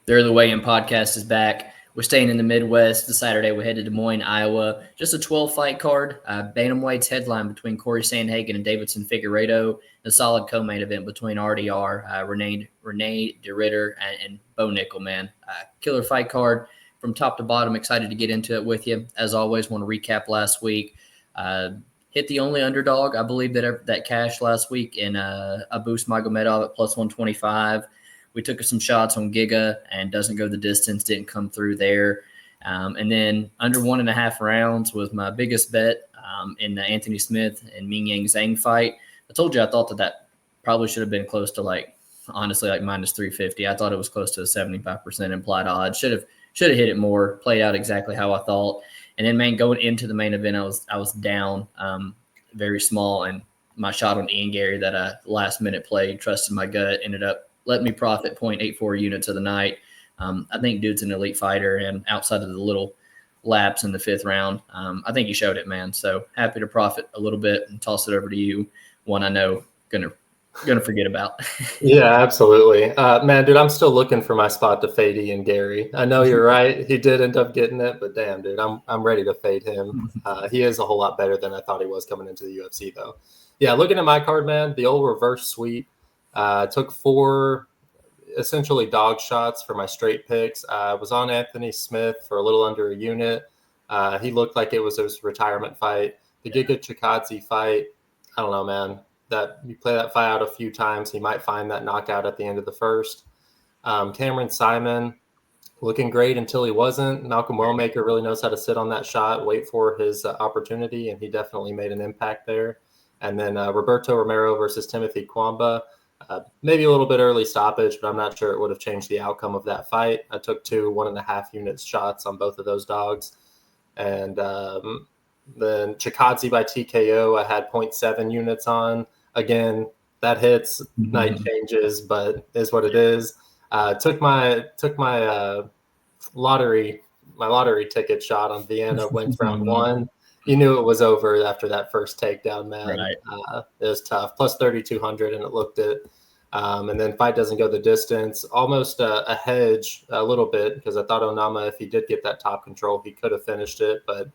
The Early Weigh-In podcast is back. We're staying in the Midwest. This Saturday, we head to Des Moines, Iowa. Just a 12-fight card. Bantamweight's headline between Corey Sandhagen and Davidson Figueiredo. A solid co-main event between RDR, Renee DeRitter, and Bo Nickel, man. Killer fight card from top to bottom. Excited to get into it with you. As always, want to recap last week. Hit the only underdog, I believe, that cashed last week in Abus Magomedov at plus 125. We took some shots on Giga and doesn't go the distance, didn't come through there. And then under 1.5 rounds was my biggest bet in the Anthony Smith and Ming Yang Zhang fight. I told you I thought that probably should have been close to honestly, minus 350. I thought it was close to a 75% implied odds. Should have hit it more, played out exactly how I thought. And then, man, going into the main event, I was down very small, and my shot on Ian Gary that I last minute played, trusted my gut, ended up let me profit 0.84 units of the night. I think dude's an elite fighter, and outside of the little laps in the 5th round, I think he showed it, man. So happy to profit a little bit and toss it over to you. One I know gonna forget about. Yeah, absolutely. Man, dude, I'm still looking for my spot to fade Ian Gary. I know you're right. He did end up getting it, but damn, dude, I'm ready to fade him. He is a whole lot better than I thought he was coming into the UFC, though. Yeah, looking at my card, man, the old reverse sweep. Took 4 essentially dog shots for my straight picks. I was on Anthony Smith for a little under a unit. He looked like it was his retirement fight. The Giga Chikadze fight, I don't know, man. That you play that fight out a few times, he might find that knockout at the end of the first. Cameron Simon looking great until he wasn't. Malcolm Wellmaker really knows how to sit on that shot, wait for his opportunity, and he definitely made an impact there. And then Roberto Romero versus Timothy Kwamba. Maybe a little bit early stoppage, but I'm not sure it would have changed the outcome of that fight. I took 2 1.5 units shots on both of those dogs. And then Chikadze by TKO, I had 0.7 units on. Again, that hits, night changes, but is what it is. Took my lottery ticket shot on Vienna, wins round 1. You knew it was over after that first takedown, man. Right. It was tough. Plus 3,200, and it looked it. And then fight doesn't go the distance. Almost a hedge a little bit, because I thought Onama, if he did get that top control, he could have finished it. But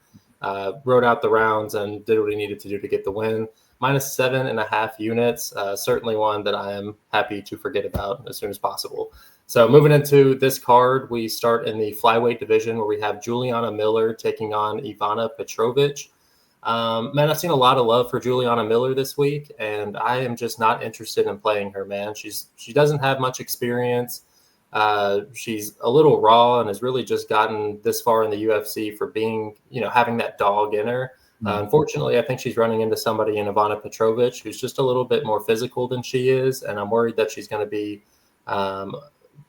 rode out the rounds and did what he needed to do to get the win. Minus 7.5 units. Certainly one that I am happy to forget about as soon as possible. So moving into this card, we start in the flyweight division where we have Juliana Miller taking on Ivana Petrovic. Man, I've seen a lot of love for Juliana Miller this week, and I am just not interested in playing her, man. She doesn't have much experience. She's a little raw and has really just gotten this far in the UFC for being, having that dog in her. Unfortunately, I think she's running into somebody in Ivana Petrovic who's just a little bit more physical than she is, and I'm worried that she's going to be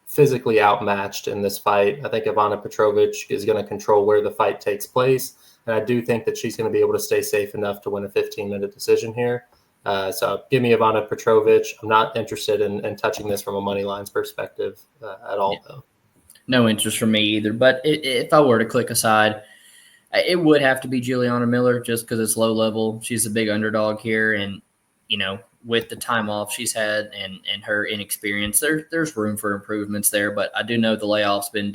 physically outmatched in this fight. I think Ivana Petrovic is going to control where the fight takes place, and I do think that she's going to be able to stay safe enough to win a 15-minute decision here. So give me Ivana Petrovic. I'm not interested in touching this from a money lines perspective at all, though. No interest from me either. But if I were to click aside, it would have to be Juliana Miller just because it's low level. She's a big underdog here, and with the time off she's had and her inexperience, there's room for improvements there. But I do know the layoff's been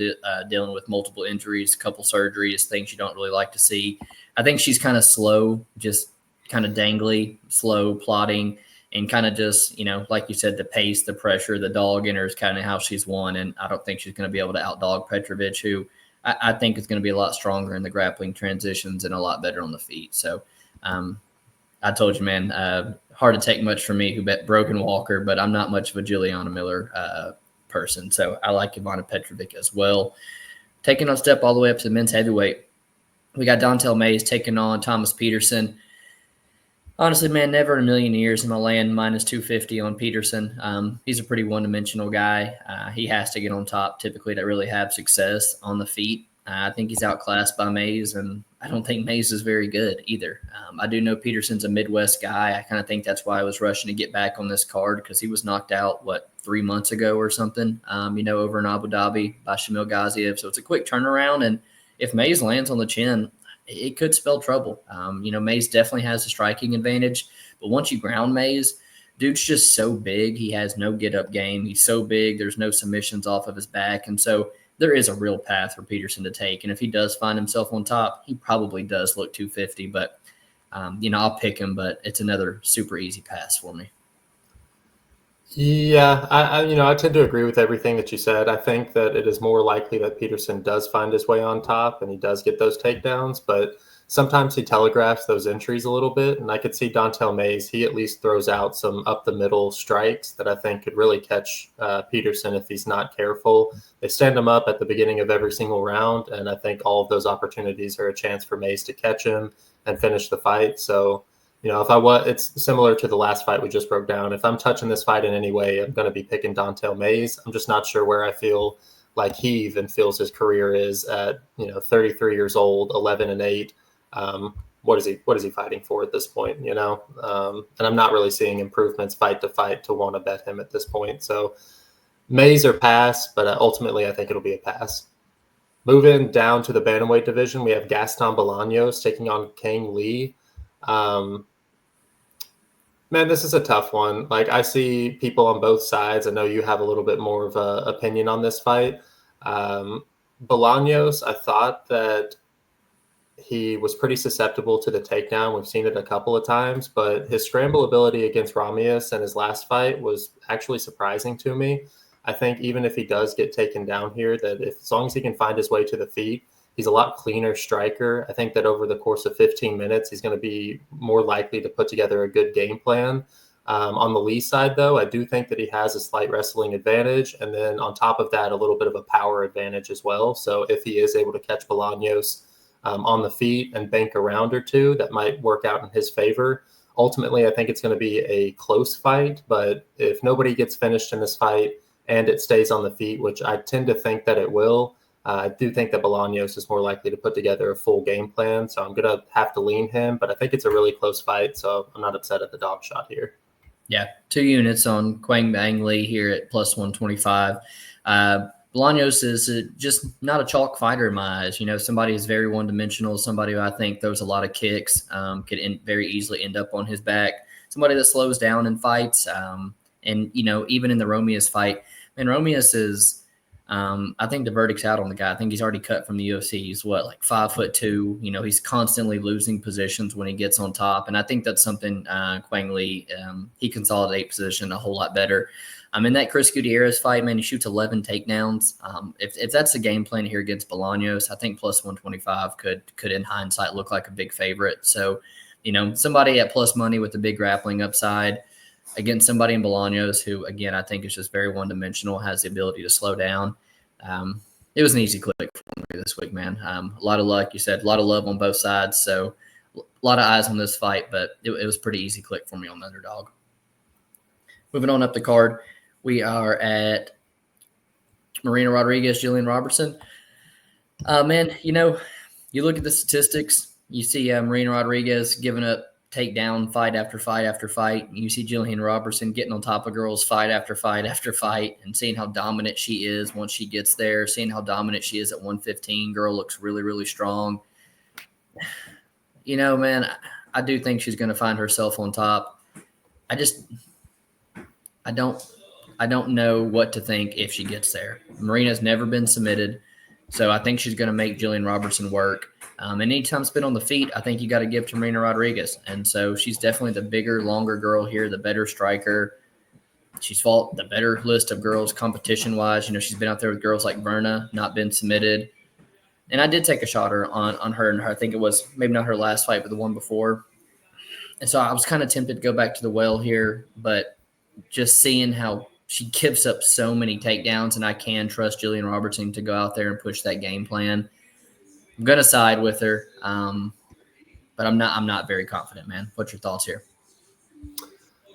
dealing with multiple injuries, a couple surgeries, things you don't really like to see. I think she's kind of slow, just kind of dangly, slow, plodding, and kind of just, like you said, the pace, the pressure, the dog in her is kind of how she's won. And I don't think she's going to be able to outdog Petrovic, who I think is going to be a lot stronger in the grappling transitions and a lot better on the feet. So I told you, man, hard to take much from me who bet Broken Walker, but I'm not much of a Juliana Miller person. So I like Ivana Petrovic as well. Taking a step all the way up to the men's heavyweight, we got Dontel Mays taking on Thomas Peterson. Honestly, man, never in a million years am I laying minus 250 on Peterson. He's a pretty one-dimensional guy. He has to get on top typically to really have success on the feet. I think he's outclassed by Mays, and I don't think Mays is very good either. I do know Peterson's a Midwest guy. I kind of think that's why I was rushing to get back on this card, because he was knocked out, 3 months ago or something, over in Abu Dhabi by Shamil Gaziev. So it's a quick turnaround, and if Mays lands on the chin, it could spell trouble. Mays definitely has a striking advantage, but once you ground Mays, dude's just so big. He has no get up game. He's so big. There's no submissions off of his back. And so there is a real path for Peterson to take. And if he does find himself on top, he probably does look 250. But, I'll pick him, but it's another super easy pass for me. Yeah, I tend to agree with everything that you said. I think that it is more likely that Peterson does find his way on top and he does get those takedowns, but sometimes he telegraphs those entries a little bit. And I could see Dontel Mays, he at least throws out some up the middle strikes that I think could really catch Peterson if he's not careful. They stand him up at the beginning of every single round, and I think all of those opportunities are a chance for Mays to catch him and finish the fight. So, it's similar to the last fight we just broke down. If I'm touching this fight in any way, I'm going to be picking Dontel Mays. I'm just not sure where I feel like he even feels his career is at, 33 years old, 11-8. What is he fighting for at this point? And I'm not really seeing improvements fight to fight to want to bet him at this point. So Mays or pass, but ultimately I think it'll be a pass. Moving down to the bantamweight division, we have Gaston Bolaños taking on Kang Lee. Man, this is a tough one. Like, I see people on both sides. I know you have a little bit more of an opinion on this fight. Bolaños, I thought that he was pretty susceptible to the takedown. We've seen it a couple of times, but his scramble ability against Ramius in his last fight was actually surprising to me. I think even if he does get taken down here, that as long as he can find his way to the feet, he's a lot cleaner striker. I think that over the course of 15 minutes, he's going to be more likely to put together a good game plan. On the Lee side, though, I do think that he has a slight wrestling advantage. And then on top of that, a little bit of a power advantage as well. So if he is able to catch Bolaños on the feet and bank a round or two, that might work out in his favor. Ultimately, I think it's going to be a close fight. But if nobody gets finished in this fight and it stays on the feet, which I tend to think that it will, I do think that Bolaños is more likely to put together a full game plan, so I'm going to have to lean him, but I think it's a really close fight, so I'm not upset at the dog shot here. Yeah, 2 units on Quang Bang Lee here at plus 125. Bolaños is just not a chalk fighter in my eyes. Somebody who's very one-dimensional, somebody who I think throws a lot of kicks, could very easily end up on his back, somebody that slows down in fights. And even in the Romius fight, and Romius is – I think the verdict's out on the guy. I think he's already cut from the UFC. He's 5'2". He's constantly losing positions when he gets on top. And I think that's something Quang Lee, he consolidates position a whole lot better. In that Chris Gutierrez fight, man, he shoots 11 takedowns. If that's the game plan here against Bolaños, I think plus 125 could in hindsight look like a big favorite. So, somebody at plus money with the big grappling upside against somebody in Bolaños who, again, I think is just very one-dimensional, has the ability to slow down. It was an easy click for me this week, man. A lot of luck, you said, a lot of love on both sides. So a lot of eyes on this fight, but it was pretty easy click for me on the underdog. Moving on up the card, we are at Marina Rodriguez, Jillian Robertson. Man, you look at the statistics, you see Marina Rodriguez giving up takedown fight after fight after fight. You see Jillian Robertson getting on top of girls fight after fight after fight and seeing how dominant she is once she gets there, seeing how dominant she is at 115. Girl looks really, really strong. Man, I do think she's going to find herself on top. I don't know what to think if she gets there. Marina's never been submitted, so I think she's going to make Jillian Robertson work. And anytime spent on the feet, I think you got to give to Marina Rodriguez. And so she's definitely the bigger, longer girl here, the better striker. She's fought the better list of girls competition-wise. She's been out there with girls like Verna, not been submitted. And I did take a shot on her, and I think it was maybe not her last fight, but the one before. And so I was kind of tempted to go back to the well here, but just seeing how she gives up so many takedowns, and I can trust Jillian Robertson to go out there and push that game plan. I'm going to side with her, but I'm not very confident, man. What's your thoughts here?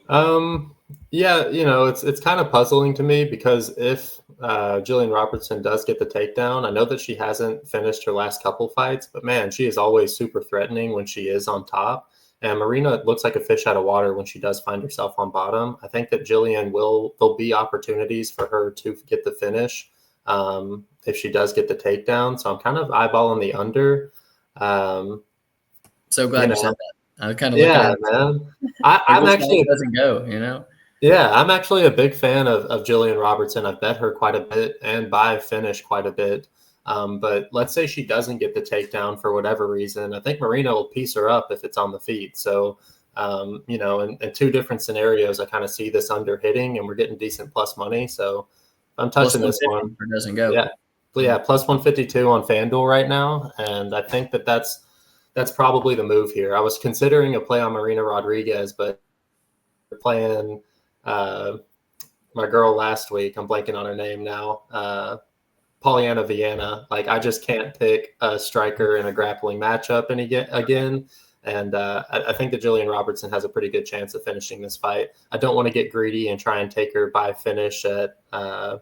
Yeah, it's kind of puzzling to me because if Jillian Robertson does get the takedown, I know that she hasn't finished her last couple fights, but man, she is always super threatening when she is on top. And Marina looks like a fish out of water when she does find herself on bottom. I think that Jillian there'll be opportunities for her to get the finish if she does get the takedown. So I'm kind of eyeballing the under. So glad you said that. I kind of man. I'm actually doesn't go. Yeah, I'm actually a big fan of Jillian Robertson. I've bet her quite a bit and buy finish quite a bit. But let's say she doesn't get the takedown for whatever reason. I think Marina will piece her up if it's on the feet. So, in two different scenarios, I kind of see this under hitting and we're getting decent plus money. So I'm Plus touching this 150 one. if it doesn't go. Yeah. Yeah. Plus 152 on FanDuel right now. And I think that's probably the move here. I was considering a play on Marina Rodriguez, but playing my girl last week. I'm blanking on her name now. Pollyanna Vienna. Like I just can't pick a striker in a grappling matchup again. And I think that Jillian Robertson has a pretty good chance of finishing this fight. I don't want to get greedy and try and take her by finish at I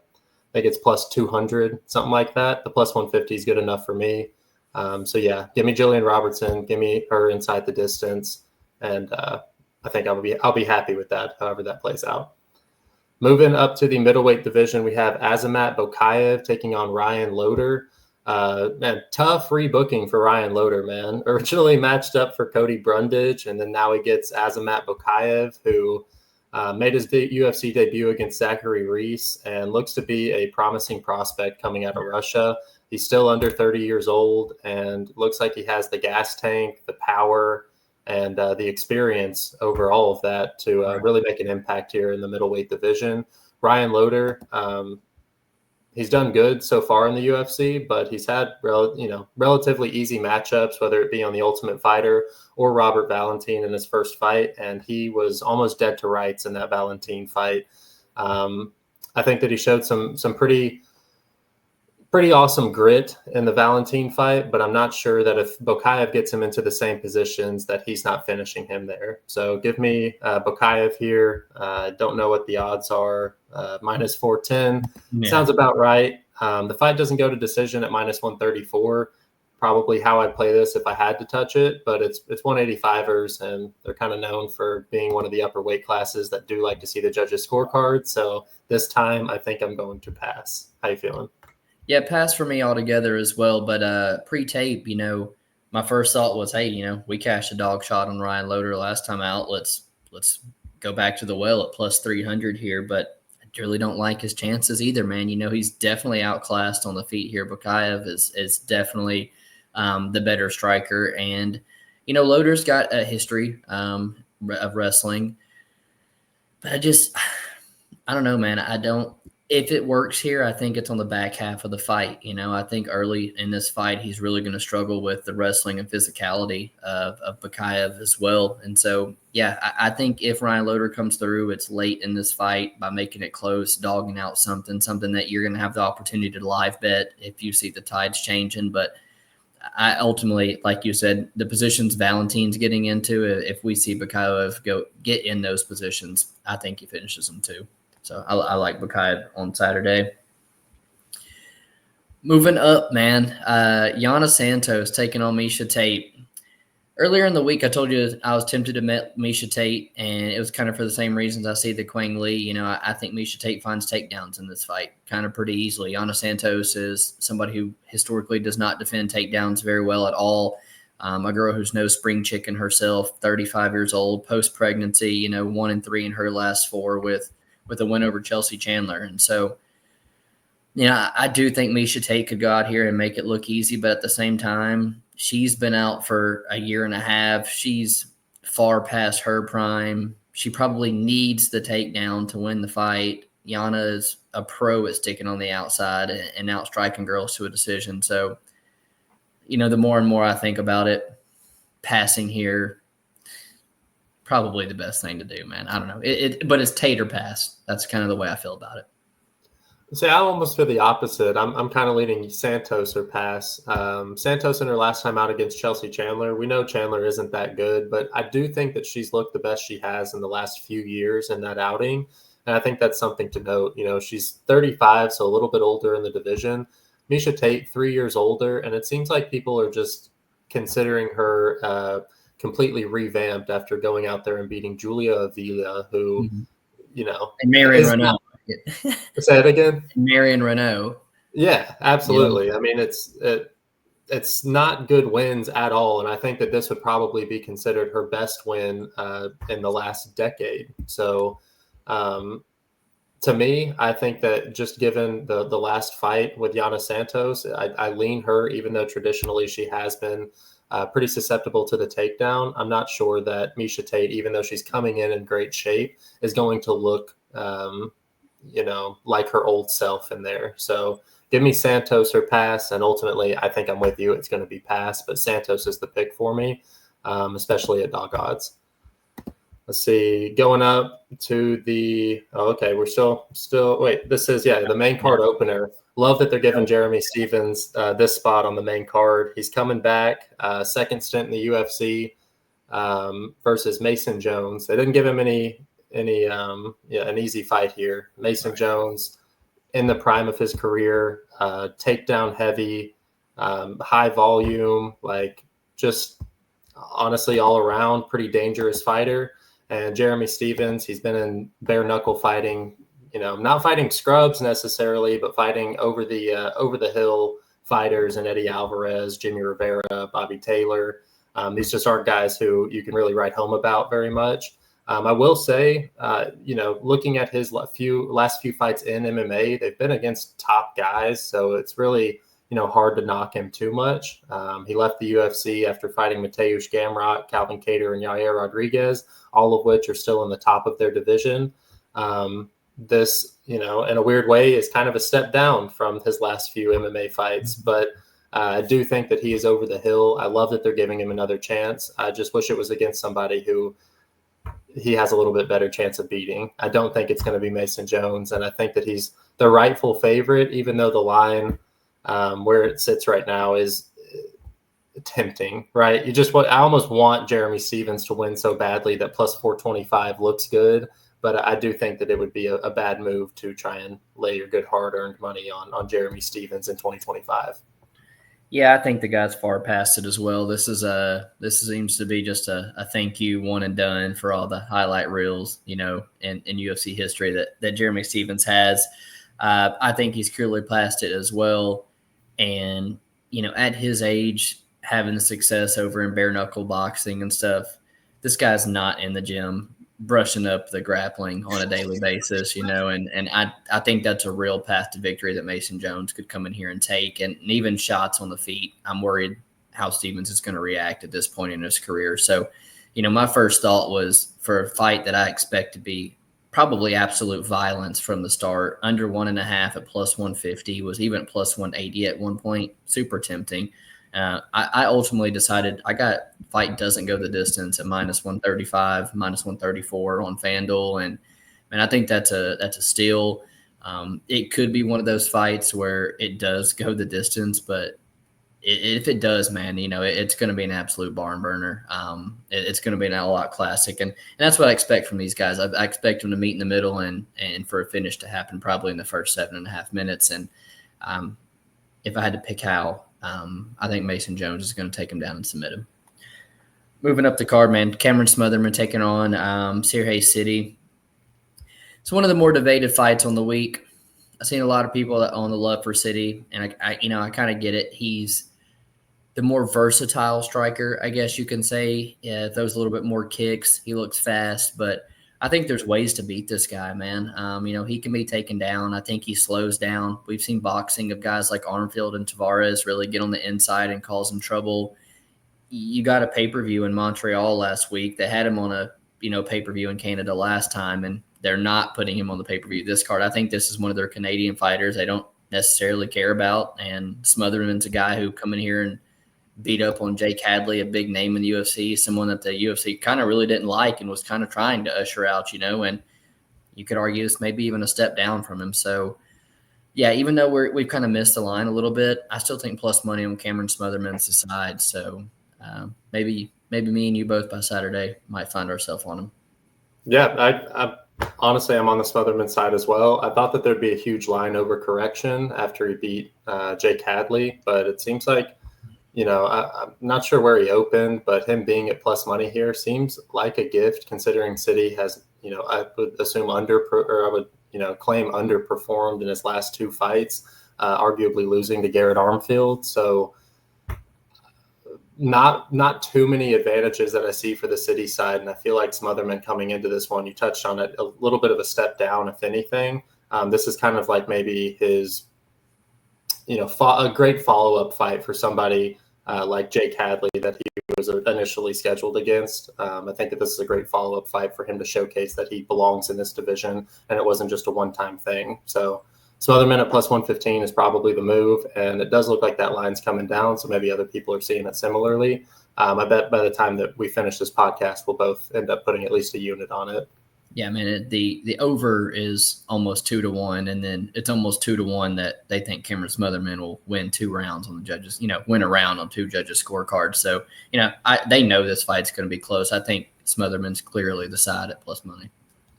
think it's plus 200, something like that. The plus 150 is good enough for me. So yeah, give me Jillian Robertson, give me her inside the distance, and I think I'll be happy with that. However that plays out. Moving up to the middleweight division, we have Azamat Bokayev taking on Ryan Loder. Man, tough rebooking for Ryan Loder, man. Originally matched up for Cody Brundage, and then now he gets Azamat Bokayev, who made his UFC debut against Zachary Reese and looks to be a promising prospect coming out of Russia. He's still under 30 years old and looks like he has the gas tank, the power, and the experience over all of that to really make an impact here in the middleweight division. Ryan Loder, he's done good so far in the UFC, but he's had relatively easy matchups, whether it be on the Ultimate Fighter or Robert Valentin in his first fight, and he was almost dead to rights in that Valentin fight. I think that he showed some pretty awesome grit in the Valentin fight, but I'm not sure that if Bokayev gets him into the same positions that he's not finishing him there. So give me Bokayev here. Don't know what the odds are. Minus 410 sounds about right. The fight doesn't go to decision at minus 134. Probably how I'd play this if I had to touch it, but it's 185ers, and they're kind of known for being one of the upper weight classes that do like to see the judges' scorecards. So this time I think I'm going to pass. How you feeling? Yeah, pass for me altogether as well. But pre-tape, my first thought was, hey, we cashed a dog shot on Ryan Loder last time out. Let's go back to the well at plus 300 here. But I really don't like his chances either, man. He's definitely outclassed on the feet here. Bokayev is definitely the better striker. And, Loder's got a history of wrestling. But I don't know, man. If it works here, I think it's on the back half of the fight. I think early in this fight, he's really going to struggle with the wrestling and physicality of Bokayev as well. And so, yeah, I think if Ryan Loder comes through, it's late in this fight by making it close, dogging out something that you're going to have the opportunity to live bet if you see the tides changing. But I ultimately, like you said, the positions Valentin's getting into, if we see Bokayev get in those positions, I think he finishes them too. So I like Bokayev on Saturday. Moving up, man. Yana Santos taking on Miesha Tate. Earlier in the week, I told you I was tempted to bet Miesha Tate, and it was kind of for the same reasons I see the Quang Lee. I think Miesha Tate finds takedowns in this fight kind of pretty easily. Yana Santos is somebody who historically does not defend takedowns very well at all. A girl who's no spring chicken herself, 35 years old, post-pregnancy, 1-3 in her last 4 with a win over Chelsea Chandler. And so, I do think Miesha Tate could go out here and make it look easy, but at the same time, she's been out for a year and a half. She's far past her prime. She probably needs the takedown to win the fight. Yana is a pro at sticking on the outside and out striking girls to a decision. So, the more and more I think about it, passing here, probably the best thing to do, man. I don't know. But it's Tate or pass. That's kind of the way I feel about it. See, I almost feel the opposite. I'm kind of leaning Santos or pass. Santos in her last time out against Chelsea Chandler, we know Chandler isn't that good, but I do think that she's looked the best she has in the last few years in that outing. And I think that's something to note. She's 35, so a little bit older in the division. Miesha Tate, 3 years older, and it seems like people are just considering her completely revamped after going out there and beating Julia Avila, who, and Marion Renault. Say it again. Marion Renault. Yeah, absolutely. I mean, it's not good wins at all, and I think that this would probably be considered her best win in the last decade. So To me, I think that just given the last fight with Yana Santos, I lean her, even though traditionally she has been pretty susceptible to the takedown. I'm not sure that Miesha Tate, even though she's coming in great shape, is going to look, like her old self in there. So give me Santos or pass, and ultimately, I think I'm with you. It's going to be pass, but Santos is the pick for me, especially at dog odds. Let's see, going up to we're still wait, this is, the main card opener. Love that they're giving Jeremy Stevens this spot on the main card. He's coming back, second stint in the UFC versus Mason Jones. They didn't give him an easy fight here. Mason Jones in the prime of his career, takedown heavy, high volume, like just honestly all around pretty dangerous fighter. And Jeremy Stevens, he's been in bare knuckle fighting, not fighting scrubs necessarily, but fighting over the hill fighters, and Eddie Alvarez, Jimmy Rivera, Bobby Taylor. These just aren't guys who you can really write home about very much. I will say, looking at his last few fights in MMA, they've been against top guys, so it's really hard to knock him too much. He left the UFC after fighting Mateusz Gamrot, Calvin Kattar, and Yair Rodriguez, all of which are still in the top of their division. This, in a weird way, is kind of a step down from his last few MMA fights, but I do think that he is over the hill. I love that they're giving him another chance. I just wish it was against somebody who he has a little bit better chance of beating. I don't think it's going to be Mason Jones, and I think that he's the rightful favorite, even though the line where it sits right now is tempting, right? I almost want Jeremy Stevens to win so badly that plus 425 looks good, but I do think that it would be a bad move to try and lay your good hard-earned money on Jeremy Stevens in 2025. Yeah, I think the guy's far past it as well. This seems to be just a thank you, one and done for all the highlight reels, in UFC history that Jeremy Stevens has. I think he's clearly past it as well. And, at his age, having success over in bare knuckle boxing and stuff, this guy's not in the gym brushing up the grappling on a daily basis, and I think that's a real path to victory that Mason Jones could come in here and take. And even shots on the feet, I'm worried how Stevens is going to react at this point in his career. So, my first thought was for a fight that I expect to be probably absolute violence from the start, under 1.5 at plus 150, was even plus 180 at one point, super tempting. I ultimately decided I got fight doesn't go the distance at minus 135, minus 134 on FanDuel. And I think that's a steal. It could be one of those fights where it does go the distance, but if it does, man, it's going to be an absolute barn burner. It's going to be an all-out classic. And that's what I expect from these guys. I expect them to meet in the middle and for a finish to happen probably in the first 7.5 minutes. And if I had to pick how, I think Mason Jones is going to take him down and submit him. Moving up the card, man, Cameron Smotherman taking on Sirhay City. It's one of the more debated fights on the week. I've seen a lot of people on the love for City, and I kind of get it. He's the more versatile striker, I guess you can say. Yeah, throws a little bit more kicks. He looks fast, but I think there's ways to beat this guy, man. He can be taken down. I think he slows down. We've seen boxing of guys like Armfield and Tavares really get on the inside and cause him trouble. You got a pay-per-view in Montreal last week. They had him on a pay-per-view in Canada last time, and they're not putting him on the pay-per-view this card. I think this is one of their Canadian fighters they don't necessarily care about, and Smotherman's a guy who come in here and beat up on Jake Hadley, a big name in the UFC, someone that the UFC kind of really didn't like and was kind of trying to usher out, and you could argue this maybe even a step down from him. So, yeah, even though we've kind of missed the line a little bit, I still think plus money on Cameron Smotherman's side. So maybe me and you both by Saturday might find ourselves on him. Yeah, I honestly, I'm on the Smotherman side as well. I thought that there'd be a huge line over correction after he beat Jake Hadley, but it seems like, I'm not sure where he opened, but him being at plus money here seems like a gift considering City has, I would assume claim underperformed in his last two fights, arguably losing to Garrett Armfield. So not too many advantages that I see for the city side, and I feel like Smotherman coming into this one, you touched on it, a little bit of a step down, if anything. This is kind of like maybe his, a great follow-up fight for somebody like Jake Hadley that he was initially scheduled against. I think that this is a great follow-up fight for him to showcase that he belongs in this division, and it wasn't just a one-time thing. So Smotherman at plus 115 is probably the move, and it does look like that line's coming down, so maybe other people are seeing it similarly. I bet by the time that we finish this podcast, we'll both end up putting at least a unit on it. Yeah, I mean, the over is almost 2-1, and then it's almost 2-1 that they think Cameron Smotherman will win 2 rounds on the judges, win a round on 2 judges' scorecards. So, they know this fight's going to be close. I think Smotherman's clearly the side at plus money.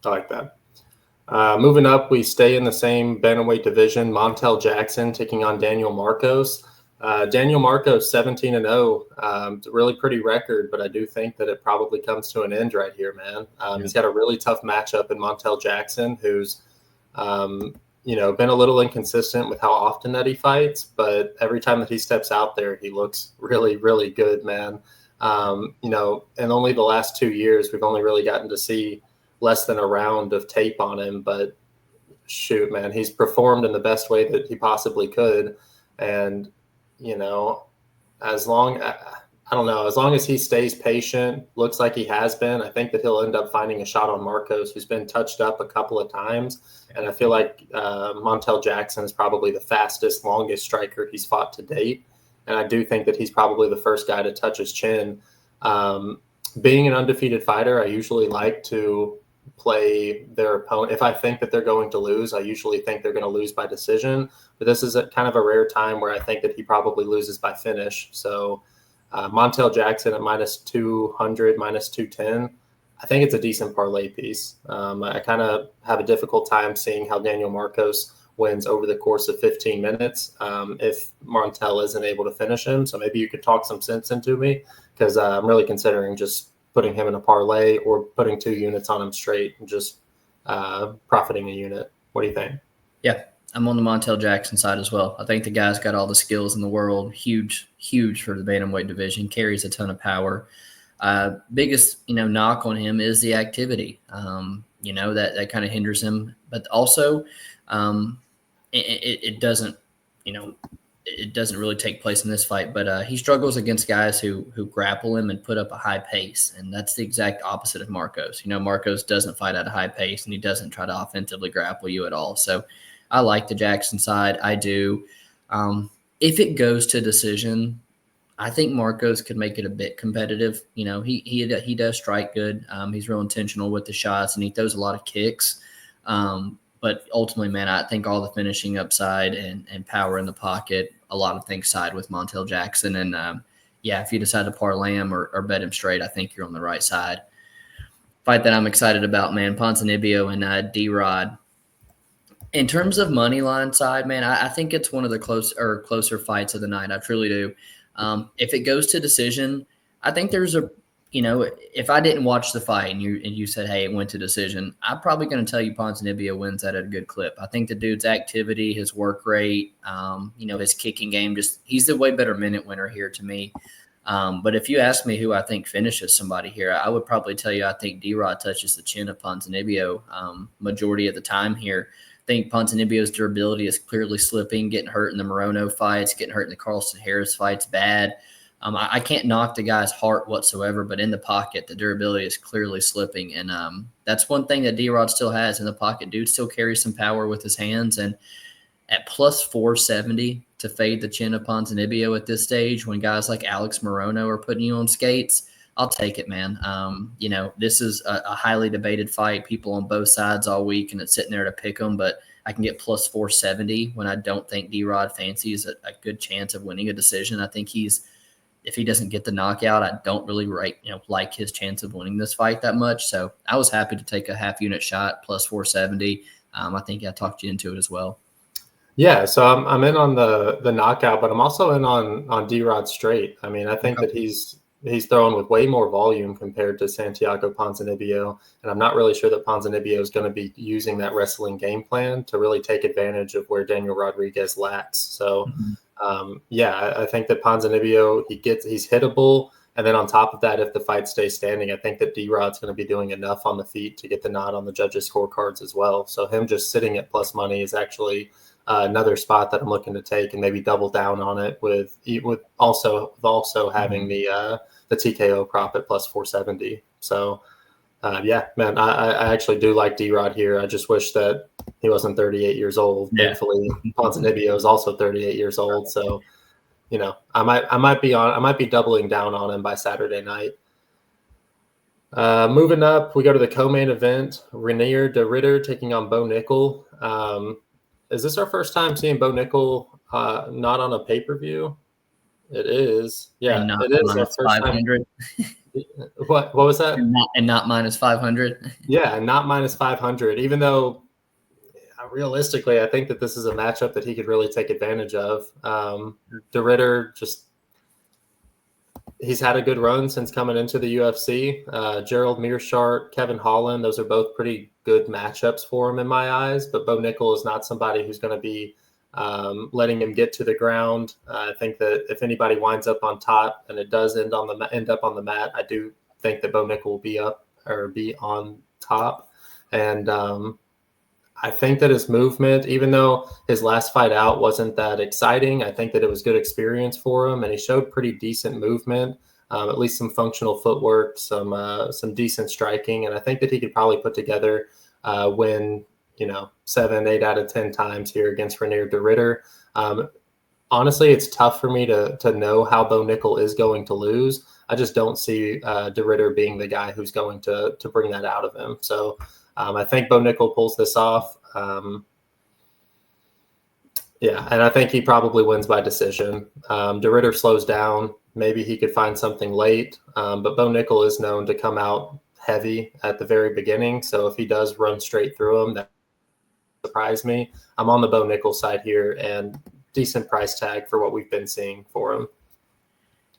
I like that. Moving up, we stay in the same bantamweight division. Montel Jackson taking on Daniel Marcos. Daniel Marcos 17-0, really pretty record, but I do think that it probably comes to an end right here, man. He's got a really tough matchup in Montel Jackson, who's been a little inconsistent with how often that he fights, but every time that he steps out there, he looks really, really good, man. And only the last 2 years, we've only really gotten to see less than a round of tape on him, but shoot, man, he's performed in the best way that he possibly could. And, as long as he stays patient, looks like he has been, I think that he'll end up finding a shot on Marcos, who's been touched up a couple of times. And I feel like Montel Jackson is probably the fastest, longest striker he's fought to date. And I do think that he's probably the first guy to touch his chin. Being an undefeated fighter, I usually like to play their opponent. If I think that they're going to lose, I usually think they're going to lose by decision. But this is kind of a rare time where I think that he probably loses by finish. So Montel Jackson at minus 200, minus 210, I think it's a decent parlay piece. I kind of have a difficult time seeing how Daniel Marcos wins over the course of 15 minutes if Montel isn't able to finish him. So maybe you could talk some sense into me, because I'm really considering just putting him in a parlay or putting 2 units on him straight and just profiting a unit. What do you think? Yeah, I'm on the Montel Jackson side as well. I think the guy's got all the skills in the world. Huge for the bantamweight division. Carries a ton of power. Biggest, knock on him is the activity. That kind of hinders him. But also, it doesn't, it doesn't really take place in this fight. But he struggles against guys who grapple him and put up a high pace, and that's the exact opposite of Marcos. Marcos doesn't fight at a high pace, and he doesn't try to offensively grapple you at all. So I like the Jackson side. I do. If it goes to decision, I think Marcos could make it a bit competitive. He does strike good. He's real intentional with the shots, and he throws a lot of kicks. But ultimately, man, I think all the finishing upside and power in the pocket, a lot of things side with Montel Jackson. And, if you decide to parlay him or bet him straight, I think you're on the right side. Fight that I'm excited about, man, Ponzinibbio and D-Rod. In terms of money line side, man, I think it's one of the closer fights of the night. I truly do. If it goes to decision, I think there's if I didn't watch the fight and you said, hey, it went to decision, I'm probably going to tell you Ponzinibbio wins that at a good clip. I think the dude's activity, his work rate, his kicking game, he's the way better minute winner here to me. But if you ask me who I think finishes somebody here, I would probably tell you I think D-Rod touches the chin of Ponzinibbio majority of the time here. I think Ponzinibbio's durability is clearly slipping, getting hurt in the Morono fights, getting hurt in the Carlston Harris fights bad. I can't knock the guy's heart whatsoever, but in the pocket, the durability is clearly slipping. And that's one thing that D-Rod still has in the pocket. Dude still carries some power with his hands. And at plus 470 to fade the chin of Ponzinibbio at this stage, when guys like Alex Morono are putting you on skates, I'll take it, man. This is a highly debated fight. People on both sides all week, and it's sitting there to pick them. But I can get plus 470 when I don't think D-Rod fancies a good chance of winning a decision. I think if he doesn't get the knockout, I don't really like his chance of winning this fight that much. So I was happy to take a half unit shot plus 470. I think I talked you into it as well. Yeah, so I'm in on the knockout, but I'm also in on D-Rod straight. I mean, I think that he's throwing with way more volume compared to Santiago Ponzinibbio, and I'm not really sure that Ponzinibbio is going to be using that wrestling game plan to really take advantage of where Daniel Rodriguez lacks. So I think that Ponzinibbio, he's hittable. And then on top of that, if the fight stays standing, I think that D-Rod's going to be doing enough on the feet to get the nod on the judges' scorecards as well. So him just sitting at plus money is actually another spot that I'm looking to take and maybe double down on it with also having the TKO prop at plus 470. So man, I actually do like D-Rod here. I just wish that he wasn't 38 years old. Yeah. Thankfully, Ponzinibbio is also 38 years old. So, I might be doubling down on him by Saturday night. Moving up, we go to the co-main event. Renier de Ridder taking on Bo Nickel. Is this our first time seeing Bo Nickel not on a pay-per-view? It is. Yeah, it is our first 500. What was that? And not minus 500. Yeah, not minus 500. Even though realistically, I think that this is a matchup that he could really take advantage of. De Ridder he's had a good run since coming into the UFC. Gerald Meerschaert, Kevin Holland, those are both pretty good matchups for him in my eyes. But Bo Nickel is not somebody who's going to be letting him get to the ground. I think that if anybody winds up on top and it does end up on the mat, I do think that Bo Nickel will be on top. And I think that his movement, even though his last fight out wasn't that exciting, I think that it was good experience for him, and he showed pretty decent movement, at least some functional footwork, some decent striking, and I think that he could probably put together win 7, 8 out of 10 times here against Renier de Ridder. Honestly, it's tough for me to know how Bo Nickel is going to lose. I just don't see de Ridder being the guy who's going to bring that out of him. So I think Bo Nickel pulls this off. And I think he probably wins by decision. De Ridder slows down. Maybe he could find something late. But Bo Nickel is known to come out heavy at the very beginning. So if he does run straight through him, that surprise me. I'm on the Bo Nickel side here, and decent price tag for what we've been seeing for him.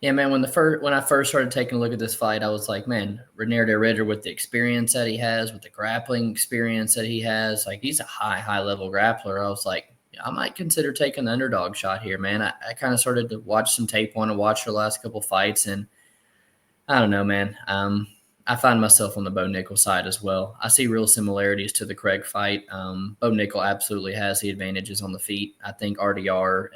Yeah, man, when I first started taking a look at this fight, I was like, man, Renier de Ridder, with the experience that he has, with the grappling experience that he has, like, he's a high level grappler. I was like, I might consider taking the underdog shot here, man. I kind of started to watch some tape, want to watch the last couple fights, and I don't know, man. I find myself on the Bo Nickel side as well. I see real similarities to the Craig fight. Bo Nickel absolutely has the advantages on the feet. I think RDR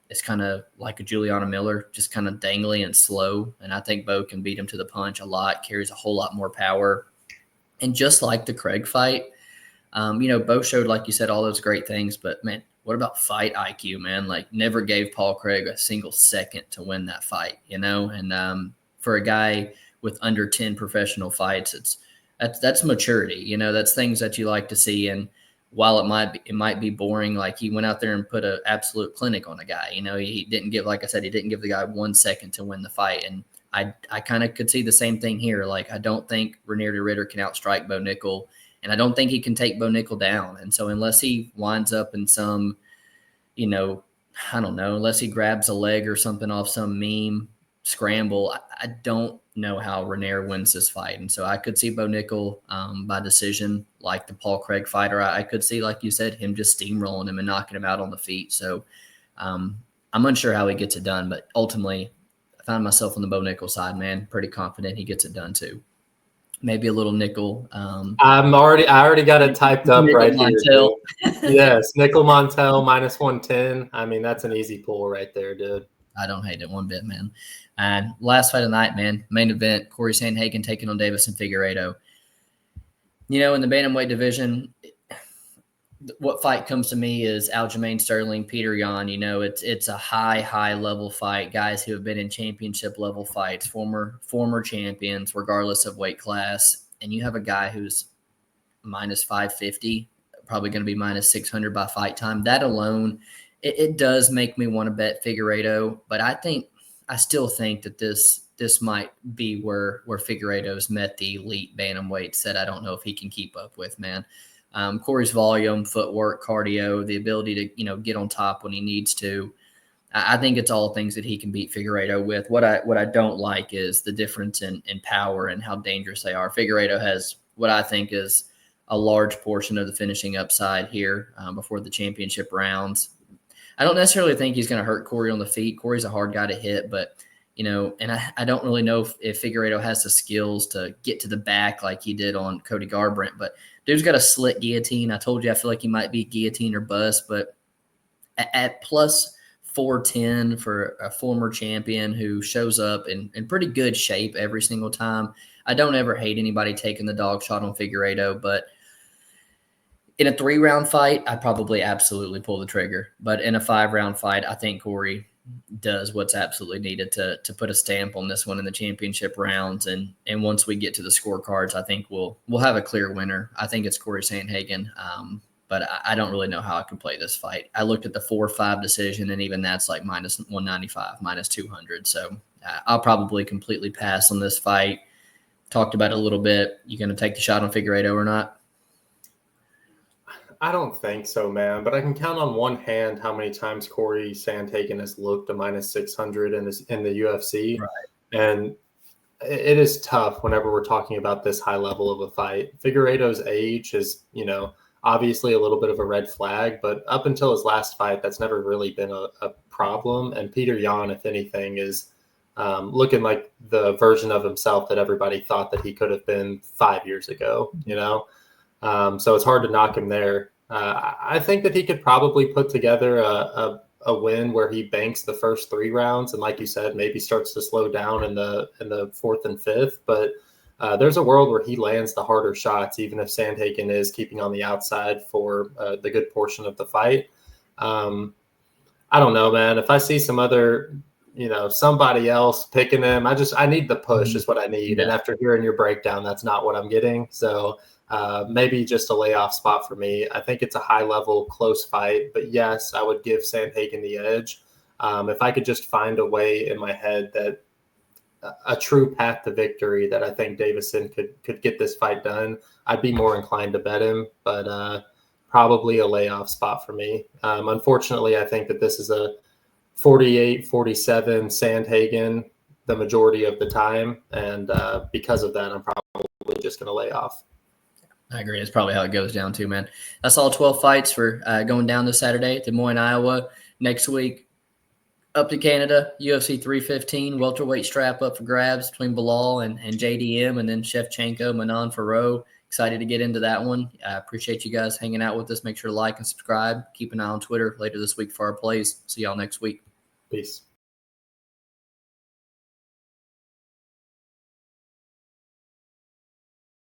is kind of like a Juliana Miller, just kind of dangly and slow. And I think Bo can beat him to the punch a lot, carries a whole lot more power. And just like the Craig fight, Bo showed, like you said, all those great things. But, man, what about fight IQ, man? Like, never gave Paul Craig a single second to win that fight, And for a guy with under 10 professional fights, that's maturity. That's things that you like to see. And while it might be boring, like, he went out there and put an absolute clinic on a guy. He didn't give, like I said, he didn't give the guy 1 second to win the fight. And I kind of could see the same thing here. Like, I don't think Renier de Ridder can outstrike Bo Nickel, and I don't think he can take Bo Nickel down. And so unless he winds up in some, I don't know, unless he grabs a leg or something off some meme scramble, I don't know how Renier wins this fight. And so I could see Bo Nickel by decision, like the Paul Craig fighter. I could see, like you said, him just steamrolling him and knocking him out on the feet. So I'm unsure how he gets it done, but ultimately I found myself on the Bo Nickel side, man. Pretty confident he gets it done too. Maybe a little nickel. I already got it typed up right here. Yes, Nickel Montel minus 110. I mean, that's an easy pull right there, dude. I don't hate it one bit, man. And last fight of the night, man, main event, Corey Sandhagen taking on Davison Figueiredo. In the bantamweight division, what fight comes to me is Aljamain Sterling, Peter Yan. It's a high level fight. Guys who have been in championship level fights, former champions, regardless of weight class. And you have a guy who's minus 550, probably going to be minus 600 by fight time. That alone, it does make me want to bet Figueiredo, but I still think that this might be where Figueiredo's met the elite bantamweights that I don't know if he can keep up with, man. Corey's volume, footwork, cardio, the ability to, get on top when he needs to. I think it's all things that he can beat Figueiredo with. What I don't like is the difference in power and how dangerous they are. Figueiredo has what I think is a large portion of the finishing upside here before the championship rounds. I don't necessarily think he's going to hurt Corey on the feet. Corey's a hard guy to hit, but and I don't really know if Figueiredo has the skills to get to the back like he did on Cody Garbrandt. But dude's got a slick guillotine. I told you I feel like he might be guillotine or bust, but at plus 410 for a former champion who shows up in pretty good shape every single time. I don't ever hate anybody taking the dog shot on Figueiredo, but in a 3-round fight, I'd probably absolutely pull the trigger. But in a 5-round fight, I think Corey does what's absolutely needed to put a stamp on this one in the championship rounds. And once we get to the scorecards, I think we'll have a clear winner. I think it's Corey Sandhagen. But I don't really know how I can play this fight. I looked at the 4-5 decision, and even that's like minus 195, minus 200. So I'll probably completely pass on this fight. Talked about it a little bit. You going to take the shot on Figueiredo or not? I don't think so, man. But I can count on one hand how many times Corey Sandhagen has looked a minus 600 in the UFC. Right. And it is tough whenever we're talking about this high level of a fight. Figueiredo's age is, obviously a little bit of a red flag, but up until his last fight, that's never really been a problem. And Peter Yan, if anything, is looking like the version of himself that everybody thought that he could have been 5 years ago, so it's hard to knock him there. I think that he could probably put together a win where he banks the first 3 rounds, and like you said, maybe starts to slow down in the 4th and 5th. But there's a world where he lands the harder shots, even if Sandhagen is keeping on the outside for the good portion of the fight. I don't know, man. If I see some other, somebody else picking him, I need the push is what I need. Yeah. And after hearing your breakdown, that's not what I'm getting. So maybe just a layoff spot for me. I think it's a high-level, close fight. But, yes, I would give Sandhagen the edge. If I could just find a way in my head that a true path to victory that I think Davison could get this fight done, I'd be more inclined to bet him. But probably a layoff spot for me. Unfortunately, I think that this is a 48-47 Sandhagen the majority of the time. And because of that, I'm probably just going to lay off. I agree. It's probably how it goes down too, man. That's all 12 fights for going down this Saturday at Des Moines, Iowa. Next week, up to Canada, UFC 315, welterweight strap up for grabs between Bilal and JDM, and then Shevchenko, Manon Farrow. Excited to get into that one. I appreciate you guys hanging out with us. Make sure to like and subscribe. Keep an eye on Twitter later this week for our plays. See y'all next week. Peace.